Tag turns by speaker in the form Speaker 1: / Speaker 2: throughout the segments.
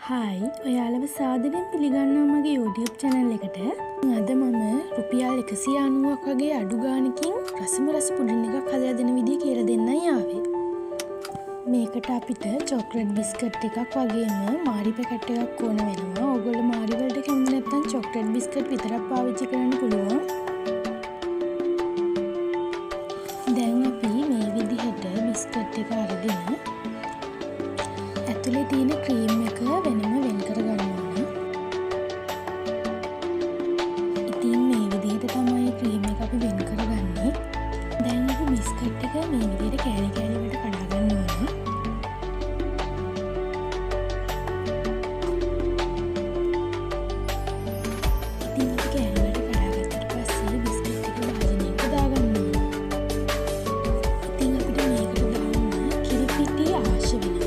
Speaker 1: Hi ඔයාලව සාදරයෙන් පිළිගන්නවා මගේ YouTube channel එකට. අද මම රුපියල් 190ක් වගේ අඩු ගාණකින් රසම රස පුඩින් එකක් හදලා දෙන විදිය කියලා දෙන්නයි ආවේ. මේකට අපිට චොක්ලට් බිස්කට් එකක් වගේම මාරි පැකට් එකක් ඕන වෙනවා. ඕගොල්ලෝ මාරි වලට කැමති නැත්නම් චොක්ලට් බිස්කට් විතරක් පාවිච්චි කරන්න පුළුවන්. දැන් අපි මේ විදිහට බිස්කට් එක අරගෙන ඇතුලේ තියෙන ක්‍රීම් එක වෙනම වෙන් කරගන්න ඕනේ. ඉතින් මේ විදිහට තමයි ක්‍රීම් එක අපි වෙන් කරගන්නේ. දැන් අපි බිස්කට් එක මේ විදිහට කෑලි කෑලි වලට කඩා ගන්න ඕනේ. ඉතින් අපි කෑලි වලට කඩාගත්තට පස්සේ බිස්කට් එක භාජනයක දාගන්න ඕනේ. ඉතින් අපිට මේකට දාන්න කිරි පිටි අවශ්‍ය වෙනවා.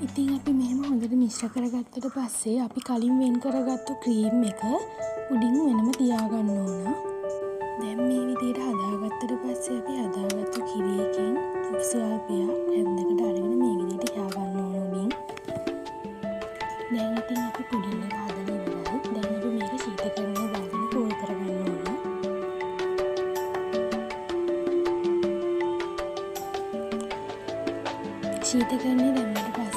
Speaker 1: ඉතින් අපි මෙහෙම හොඳට මිශ්‍ර කරගත්තට පස්සේ අපි කලින් වෙන් කරගත්තු ක්‍රීම් එක උඩින් වෙනම තියාගන්න ඕන. දැන් මේ විදිහට හදාගත්තට පස්සේ අපි හදාගත්තු කිරි එකෙන් ස්වල්පයක් හැන්දකට අරගෙන මේ විදිහට තියාගන්න ඕන උඩින්. දැන් ඉතින් අපි පුඩින් එක හදලා ඉවරයි. දැන් අපි මේක ශීතකරණය දාගෙන කෝල් කරගන්න ඕන. ශීතකරණය දැම්මට පස්සේ